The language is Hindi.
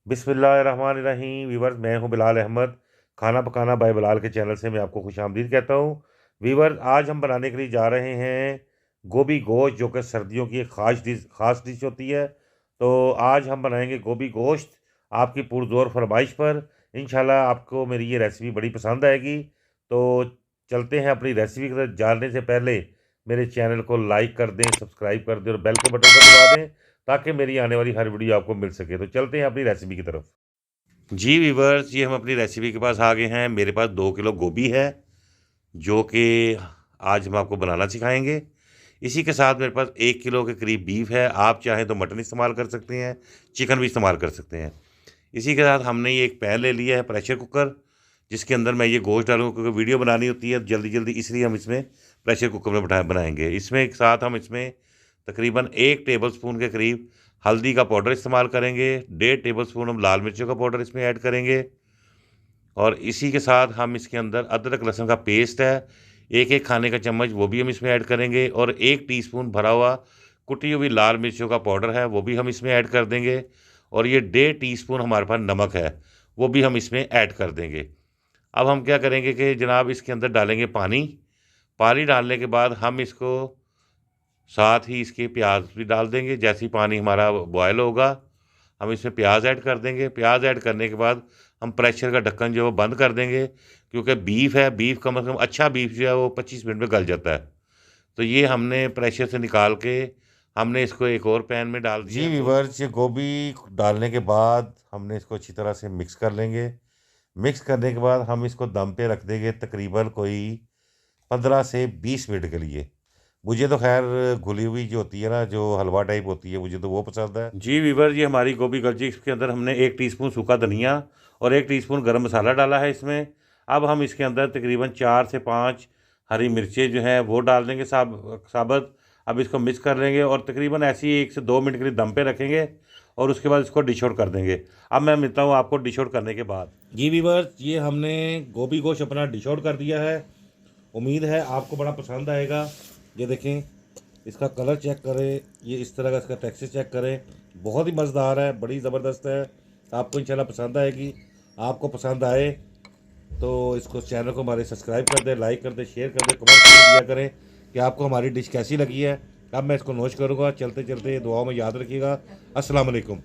बिस्मिल्लाहिर्रहमानिर्रहीम। वीवर्स, मैं हूं बिलाल अहमद। खाना पकाना बाय बिलाल के चैनल से मैं आपको खुशामदीद कहता हूं। वीवर्स, आज हम बनाने के लिए जा रहे हैं गोभी गोश्त, जो कि सर्दियों की एक ख़ास डिश होती है। तो आज हम बनाएंगे गोभी गोश्त आपकी पुरज़ोर फरमाइश पर। इंशाल्लाह आपको मेरी ये रेसिपी बड़ी पसंद आएगी। तो चलते हैं अपनी रेसिपी की तरफ। जानने से पहले मेरे चैनल को लाइक कर दें, सब्सक्राइब कर दें और बेल के बटन को दबा दें, ताकि मेरी आने वाली हर वीडियो आपको मिल सके। तो चलते हैं अपनी रेसिपी की तरफ। जी वीवर्स, ये हम अपनी रेसिपी के पास आ गए हैं। मेरे पास 2 किलो गोभी है, जो कि आज हम आपको बनाना सिखाएंगे। इसी के साथ मेरे पास 1 किलो के करीब बीफ है। आप चाहें तो मटन इस्तेमाल कर सकते हैं, चिकन भी इस्तेमाल कर सकते हैं। इसी के साथ हमने ये एक पैन ले लिया है, प्रेशर कुकर, जिसके अंदर मैं ये गोश्त डालूंगा, क्योंकि वीडियो बनानी होती है जल्दी जल्दी, इसलिए हम इसमें प्रेशर कुकर में बनाएंगे। इसमें एक साथ हम इसमें तकरीबन 1 टेबल स्पून के करीब हल्दी का पाउडर इस्तेमाल करेंगे। 1.5 टेबल स्पून हम लाल मिर्चों का पाउडर इसमें ऐड करेंगे। और इसी के साथ हम इसके अंदर अदरक लहसुन का पेस्ट है, एक एक खाने का चम्मच, वो भी हम इसमें ऐड करेंगे। और 1 टीस्पून भरा हुआ कुटी हुई लाल मिर्चों का पाउडर है, वो भी हम इसमें ऐड कर देंगे। और ये 1.5 टीस्पून हमारे पास नमक है, वो भी हम इसमें ऐड कर देंगे। अब हम क्या करेंगे कि जनाब, इसके अंदर डालेंगे पानी। पानी डालने के बाद हम इसको साथ ही इसके प्याज भी डाल देंगे। जैसे ही पानी हमारा बॉयल होगा, हम इसमें प्याज ऐड कर देंगे। प्याज ऐड करने के बाद हम प्रेशर का ढक्कन जो है वो बंद कर देंगे, क्योंकि बीफ है, बीफ कम से कम अच्छा बीफ जो है वो 25 मिनट में गल जाता है। तो ये हमने प्रेशर से निकाल के हमने इसको एक और पैन में डाल दिया। जी वीवर्स, ये गोभी डालने के बाद हमने इसको अच्छी तरह से मिक्स कर लेंगे। मिक्स करने के बाद हम इसको दम पे रख देंगे तकरीबन कोई 15 से 20 मिनट के लिए। मुझे तो खैर घुली हुई जो होती है ना, जो हलवा टाइप होती है, मुझे तो वो पसंद है। जी वीवर, ये हमारी गोभी गलजी, इसके अंदर हमने 1 टीस्पून सूखा धनिया और 1 टीस्पून गरम मसाला डाला है इसमें। अब हम इसके अंदर तकरीबन 4 से 5 हरी मिर्चें जो हैं वो डाल देंगे साबुत। अब इसको मिक्स कर लेंगे और तकरीबन ऐसे ही 1 से 2 मिनट के लिए दम पे रखेंगे, और उसके बाद इसको डिश आउट कर देंगे। अब मैं मिलता हूँ आपको डिश आउट करने के बाद। जी वीवर्स, ये हमने गोभी गोश्त अपना डिश आउट कर दिया है। उम्मीद है आपको बड़ा पसंद आएगा। ये देखें, इसका कलर चेक करें, ये इस तरह का इसका टेक्सचर चेक करें। बहुत ही मज़ेदार है, बड़ी ज़बरदस्त है। आपको इंशाल्लाह पसंद आएगी। आपको पसंद आए तो इसको, चैनल को हमारे सब्सक्राइब कर दें, लाइक कर दें, शेयर कर दें, कमेंट दिया करें कि आपको हमारी डिश कैसी लगी है। अब मैं इसको नोश करूँगा। चलते चलते दुआओं में याद रखिएगा। अस्सलाम वालेकुम।